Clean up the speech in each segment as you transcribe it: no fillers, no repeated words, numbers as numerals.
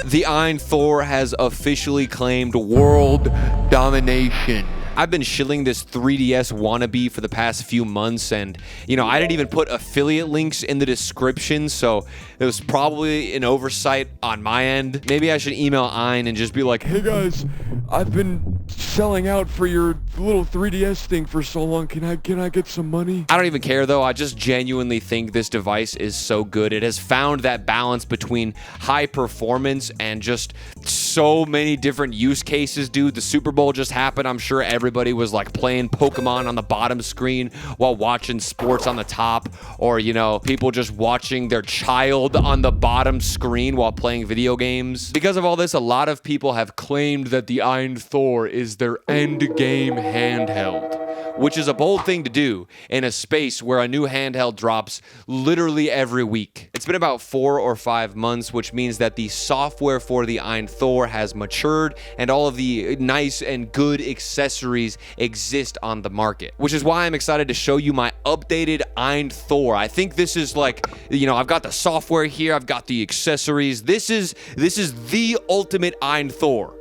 The AYN Thor has officially claimed world domination. I've been shilling this 3DS wannabe for the past few months, and I didn't even put affiliate links in the description, so it was probably an oversight on my end. Maybe I should email AYN and just be like, hey guys, I've been selling out for your little 3DS thing for so long. Can I get some money? I don't even care though. I just genuinely think this device is so good. It has found that balance between high performance and just so many different use cases, dude. The Super Bowl just happened. I'm sure everybody was like playing Pokemon on the bottom screen while watching sports on the top, or people just watching their child on the bottom screen while playing video games. Because of all this, a lot of people have claimed that the AYN Thor is their Endgame handheld, which is a bold thing to do in a space where a new handheld drops literally every week. It's been about 4 or 5 months, which means that the software for the AYN Thor has matured and all of the nice and good accessories exist on the market, which is why I'm excited to show you my updated AYN Thor. I think this is like, I've got the software here, I've got the accessories. This is the ultimate AYN Thor,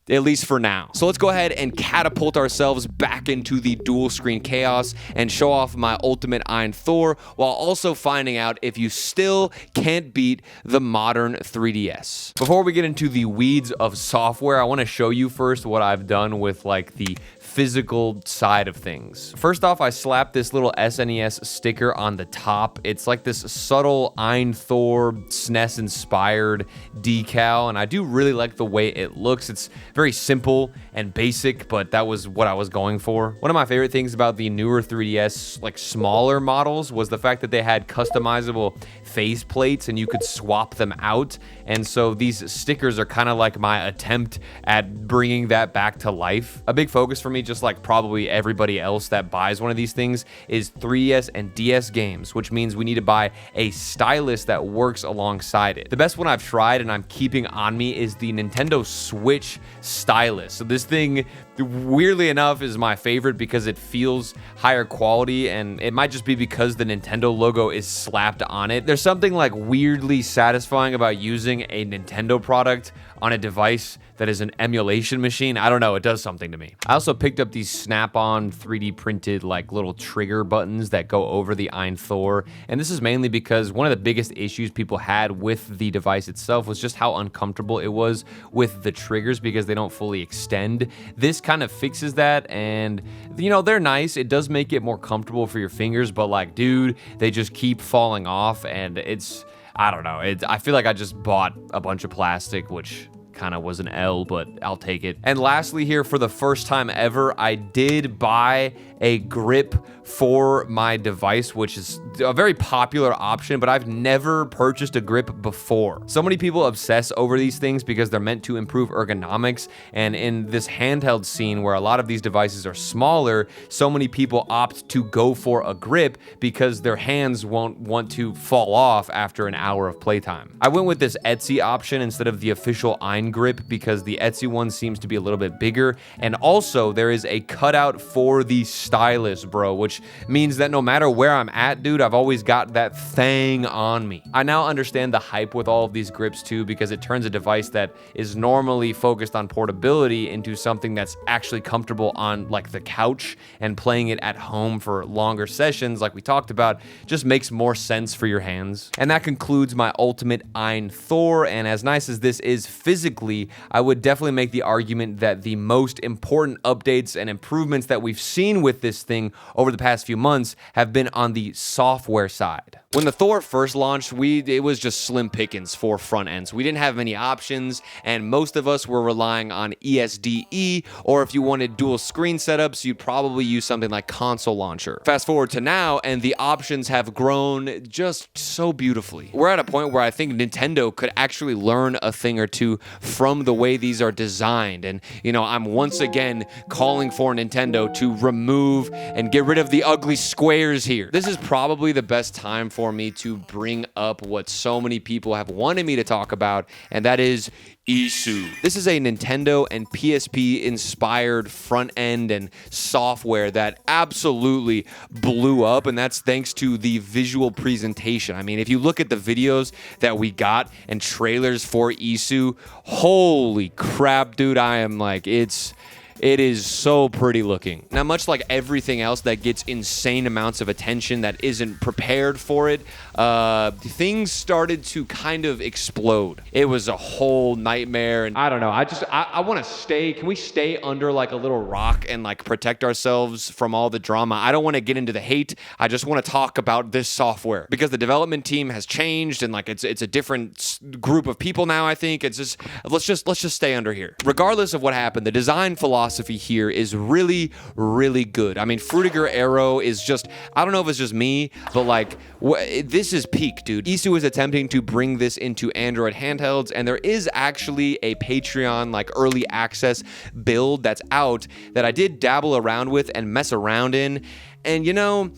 at least for now. So let's go ahead and catapult ourselves back into the dual screen chaos and show off my ultimate AYN Thor, while also finding out if you still can't beat the modern 3DS. Before we get into the weeds of software, I want to show you first what I've done with like the physical side of things. First off, I slapped this little SNES sticker on the top. It's like this subtle AYN Thor SNES inspired decal, and I do really like the way it looks. It's very simple and basic, but that was what I was going for. One of my favorite things about the newer 3DS, like smaller models, was the fact that they had customizable face plates and you could swap them out. And so these stickers are kind of like my attempt at bringing that back to life. A big focus for me, just like probably everybody else that buys one of these things, is 3DS and DS games, which means we need to buy a stylus that works alongside it. The best one I've tried and I'm keeping on me is the Nintendo Switch stylus. So this thing, weirdly enough, is my favorite because it feels higher quality, and it might just be because the Nintendo logo is slapped on it. There's something like weirdly satisfying about using a Nintendo product on a device that is an emulation machine. I don't know, it does something to me. I also picked up these snap-on 3D printed like little trigger buttons that go over the AYN Thor, and this is mainly because one of the biggest issues people had with the device itself was just how uncomfortable it was with the triggers because they don't fully extend. This kind of fixes that, and they're nice. It does make it more comfortable for your fingers, but like, dude, they just keep falling off, and I don't know. I feel like I just bought a bunch of plastic, which kind of was an L, but I'll take it. And lastly here, for the first time ever, I did buy a grip for my device, which is a very popular option, but I've never purchased a grip before. So many people obsess over these things because they're meant to improve ergonomics, and in this handheld scene where a lot of these devices are smaller, so many people opt to go for a grip because their hands won't want to fall off after an hour of playtime. I went with this Etsy option instead of the official AYN grip because the Etsy one seems to be a little bit bigger, and also there is a cutout for the stylus, bro, which means that no matter where I'm at, dude, I've always got that thing on me. I now understand the hype with all of these grips too, because it turns a device that is normally focused on portability into something that's actually comfortable on like the couch, and playing it at home for longer sessions like we talked about just makes more sense for your hands. And that concludes my ultimate AYN Thor, and as nice as this is physically, I would definitely make the argument that the most important updates and improvements that we've seen with this thing over the past few months have been on the software side. When the Thor first launched, it was just slim pickings for front ends. We didn't have many options, and most of us were relying on ESDE, or if you wanted dual screen setups, you'd probably use something like Console Launcher. Fast forward to now, and the options have grown just so beautifully. We're at a point where I think Nintendo could actually learn a thing or two from the way these are designed, and I'm once again calling for Nintendo to remove and get rid of the ugly squares here. This is probably the best time for for me to bring up what so many people have wanted me to talk about, and that is iiSU. This is a Nintendo and PSP inspired front end and software that absolutely blew up, and that's thanks to the visual presentation. I mean, if you look at the videos that we got and trailers for iiSU, holy crap, dude, I am like, it is so pretty looking. Now, much like everything else that gets insane amounts of attention that isn't prepared for it, things started to kind of explode. It was a whole nightmare, and I don't know. I want to stay. Can we stay under like a little rock and like protect ourselves from all the drama? I don't want to get into the hate. I just want to talk about this software because the development team has changed and like it's a different group of people now. I think it's just let's just stay under here. Regardless of what happened, the design philosophy here is really, really good. I mean, Frutiger Arrow is just, I don't know if it's just me, but like, this is peak, dude. iiSU is attempting to bring this into Android handhelds, and there is actually a Patreon, like, early access build that's out that I did dabble around with and mess around in, and you know,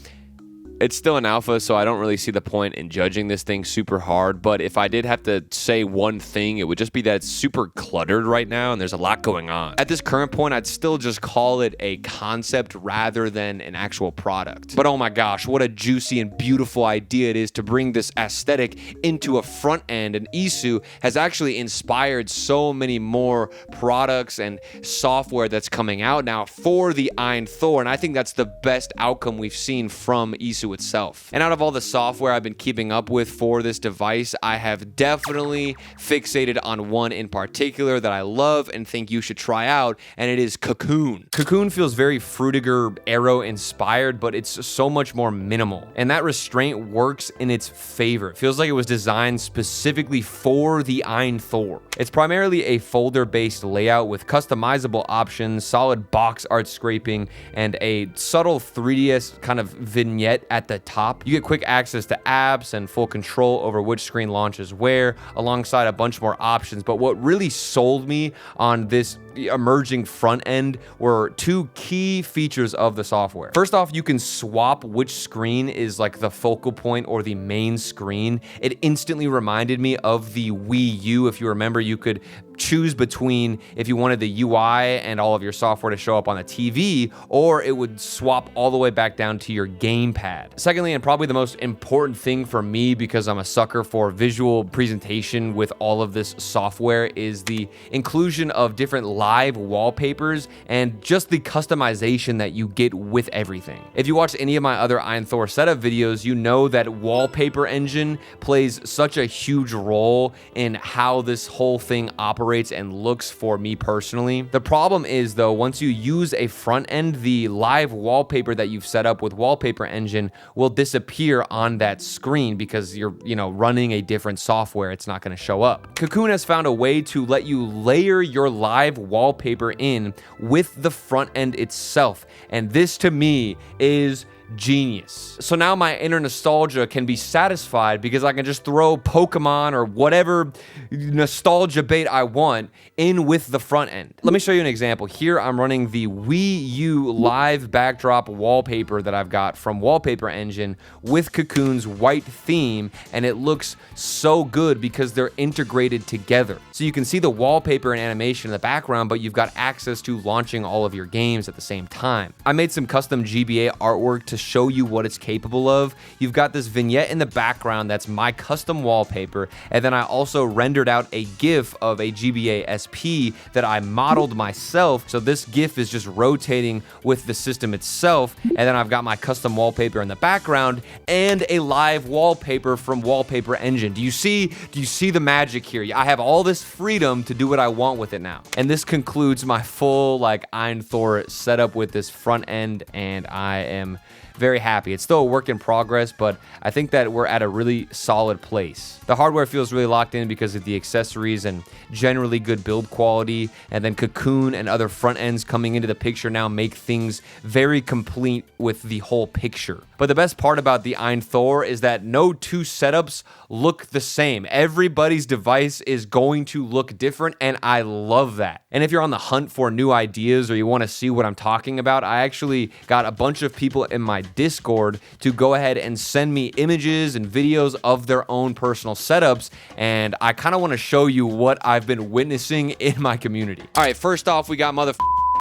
it's still an alpha, so I don't really see the point in judging this thing super hard, but if I did have to say one thing, it would just be that it's super cluttered right now and there's a lot going on. At this current point, I'd still just call it a concept rather than an actual product. But oh my gosh, what a juicy and beautiful idea it is to bring this aesthetic into a front end, and iiSU has actually inspired so many more products and software that's coming out now for the AYN Thor, and I think that's the best outcome we've seen from iiSU itself. And out of all the software I've been keeping up with for this device, I have definitely fixated on one in particular that I love and think you should try out, and it is Cocoon. Cocoon feels very Frutiger Arrow inspired, but it's so much more minimal, and that restraint works in its favor. It feels like it was designed specifically for the AYN Thor. It's primarily a folder-based layout with customizable options, solid box art scraping, and a subtle 3DS kind of vignette at the top. You get quick access to apps and full control over which screen launches where, alongside a bunch more options. But what really sold me on this emerging front end were two key features of the software. First off, you can swap which screen is like the focal point or the main screen. It instantly reminded me of the Wii U. If you remember, you could choose between if you wanted the UI and all of your software to show up on the TV, or it would swap all the way back down to your gamepad. Secondly, and probably the most important thing for me, because I'm a sucker for visual presentation with all of this software, is the inclusion of different live wallpapers and just the customization that you get with everything. If you watch any of my other AYN Thor setup videos, you know that wallpaper engine plays such a huge role in how this whole thing operates and looks for me personally. The problem is though, once you use a front end, the live wallpaper that you've set up with wallpaper engine will disappear on that screen because you're, running a different software. It's not going to show up. Cocoon has found a way to let you layer your live wallpaper in with the front end itself, and this to me is genius. So now my inner nostalgia can be satisfied because I can just throw Pokemon or whatever nostalgia bait I want in with the front end. Let me show you an example. Here I'm running the Wii U live backdrop wallpaper that I've got from Wallpaper Engine with Cocoon's white theme, and it looks so good because they're integrated together. So you can see the wallpaper and animation in the background, but you've got access to launching all of your games at the same time. I made some custom GBA artwork to show you what it's capable of. You've got this vignette in the background that's my custom wallpaper, and then I also rendered out a GIF of a GBA SP that I modeled myself. So this GIF is just rotating with the system itself, and then I've got my custom wallpaper in the background and a live wallpaper from Wallpaper Engine. Do you see the magic here? I have all this freedom to do what I want with it now. And this concludes my full AYN Thor setup with this front end, and I am very happy. It's still a work in progress, but I think that we're at a really solid place. The hardware feels really locked in because of the accessories and generally good build quality, and then Cocoon and other front ends coming into the picture now make things very complete with the whole picture. But the best part about the AYN Thor is that no two setups look the same. Everybody's device is going to look different, and I love that. And if you're on the hunt for new ideas or you want to see what I'm talking about, I actually got a bunch of people in my Discord to go ahead and send me images and videos of their own personal setups, and I kind of want to show you what I've been witnessing in my community. All right, first off, we got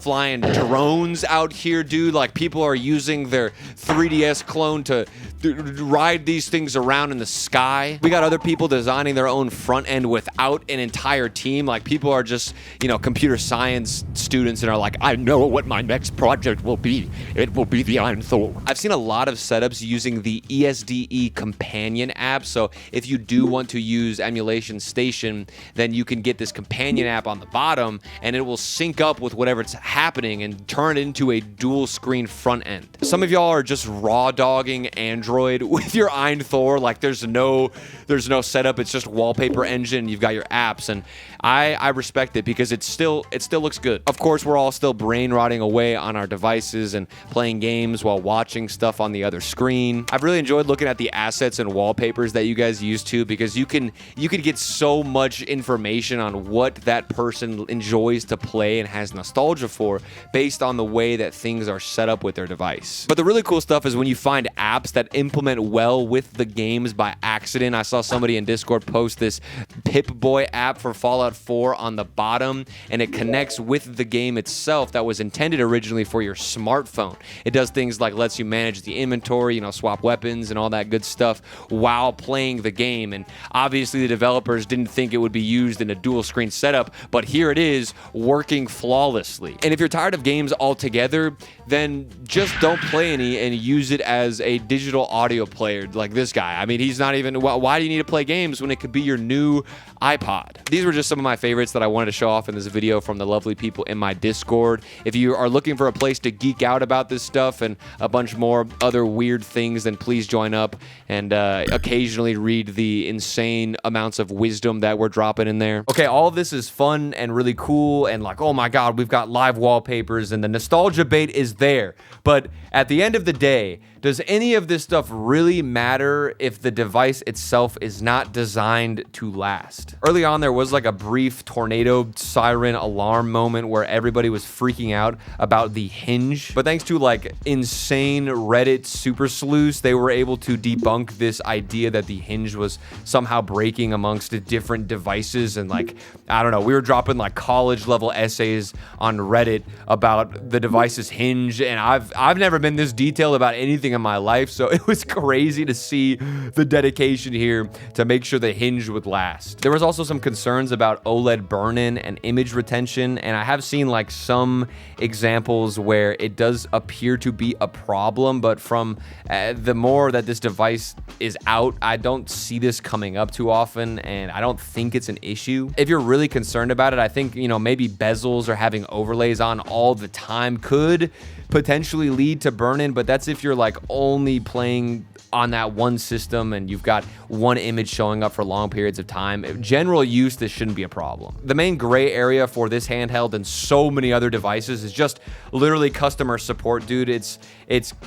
flying drones out here, dude. Like, people are using their 3DS clone to ride these things around in the sky. We got other people designing their own front end without an entire team. Like, people are just, you know, computer science students and are like, I know what my next project will be. It will be the AYN Thor. I've seen a lot of setups using the ESDE companion app. So if you do want to use Emulation Station, then you can get this companion app on the bottom and it will sync up with whatever's happening and turn it into a dual screen front end. Some of y'all are just raw dogging Android with your AYN Thor. Like, there's no setup. It's just wallpaper engine. You've got your apps, and I respect it because it still looks good. Of course, we're all still brain rotting away on our devices and playing games while watching stuff on the other screen. I've really enjoyed looking at the assets and wallpapers that you guys use too, because you can get so much information on what that person enjoys to play and has nostalgia for based on the way that things are set up with their device. But the really cool stuff is when you find apps that implement well with the games by accident. I saw somebody in Discord post this Pip-Boy app for Fallout 4 on the bottom, and it connects with the game itself that was intended originally for your smartphone. It does things like lets you manage the inventory, you know, swap weapons and all that good stuff while playing the game. And obviously the developers didn't think it would be used in a dual screen setup, but here it is working flawlessly. And if you're tired of games altogether, then just don't play any and use it as a digital audio player like this guy. I mean, he's not even, why do you need to play games when it could be your new iPod? These were just some of my favorites that I wanted to show off in this video from the lovely people in my Discord. If you are looking for a place to geek out about this stuff and a bunch more other weird things, then please join up and occasionally read the insane amounts of wisdom that we're dropping in there. Okay, all of this is fun and really cool and like, oh my God, we've got live wallpapers and the nostalgia bait is there. But at the end of the day, does any of this stuff really matter if the device itself is not designed to last? Early on, there was like a brief tornado siren alarm moment where everybody was freaking out about the hinge. But thanks to like insane Reddit super sleuths, they were able to debunk this idea that the hinge was somehow breaking amongst different devices. And like, I don't know, we were dropping like college level essays on Reddit about the device's hinge. And I've never been this detailed about anything in my life, so it was crazy to see the dedication here to make sure the hinge would last. There was also some concerns about OLED burn-in and image retention, and I have seen like some examples where it does appear to be a problem, but from the more that this device is out, I don't see this coming up too often, and I don't think it's an issue. If you're really concerned about it, I think, you know, maybe bezels or having overlays on all the time could potentially lead to burn-in, but that's if you're like only playing on that one system and you've got one image showing up for long periods of time. General use, this shouldn't be a problem. The main gray area for this handheld and so many other devices is just literally customer support, dude. It's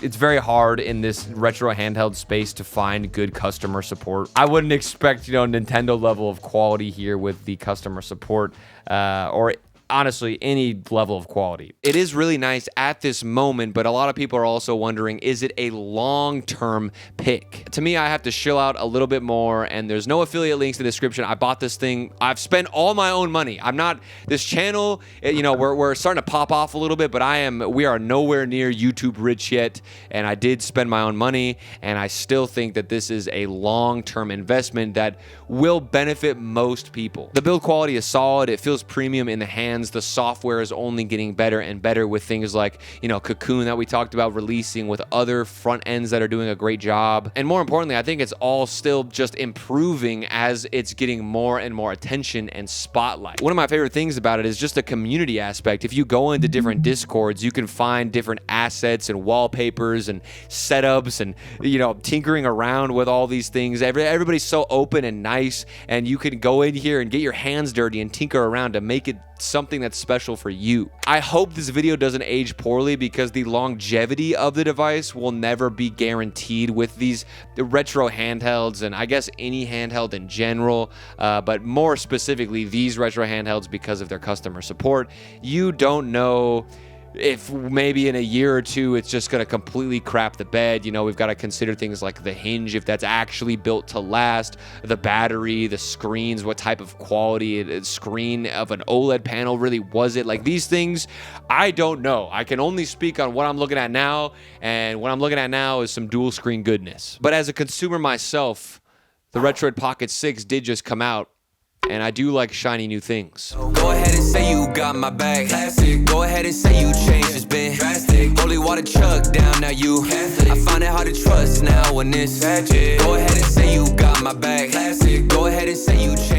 very hard in this retro handheld space to find good customer support. I wouldn't expect, you know, Nintendo level of quality here with the customer support or honestly any level of quality. It is really nice at this moment, but a lot of people are also wondering, is it a long-term pick? To me, I have to chill out a little bit more, and there's no affiliate links in the description. I bought this thing. I've spent all my own money. I'm not, this channel, you know, we're starting to pop off a little bit, but we are nowhere near YouTube rich yet, and I did spend my own money, and I still think that this is a long-term investment that will benefit most people. The build quality is solid. It feels premium in the hands. The software is only getting better and better with things like, you know, Cocoon that we talked about releasing, with other front ends that are doing a great job. And more importantly, I think it's all still just improving as it's getting more and more attention and spotlight. One of my favorite things about it is just the community aspect. If you go into different Discords, you can find different assets and wallpapers and setups and, you know, tinkering around with all these things. Everybody's so open and nice, and you can go in here and get your hands dirty and tinker around to make it something that's special for you. I hope this video doesn't age poorly, because the longevity of the device will never be guaranteed with these retro handhelds, and I guess any handheld in general, but more specifically these retro handhelds because of their customer support. You don't know if maybe in a year or two it's just going to completely crap the bed. You know, we've got to consider things like the hinge, if that's actually built to last, the battery, the screens, what type of quality screen of an OLED panel really was it. Like, these things, I don't know. I can only speak on what I'm looking at now, and what I'm looking at now is some dual screen goodness. But as a consumer myself, the Retroid Pocket 6 did just come out, and I do like shiny new things. Go ahead and say you got my back. Classic. Go ahead and say you changed, it's been drastic. Holy water chuck down, now you Catholic. I find it hard to trust now when it's tragic. Go ahead and say you got my back. Classic. Go ahead and say you changed.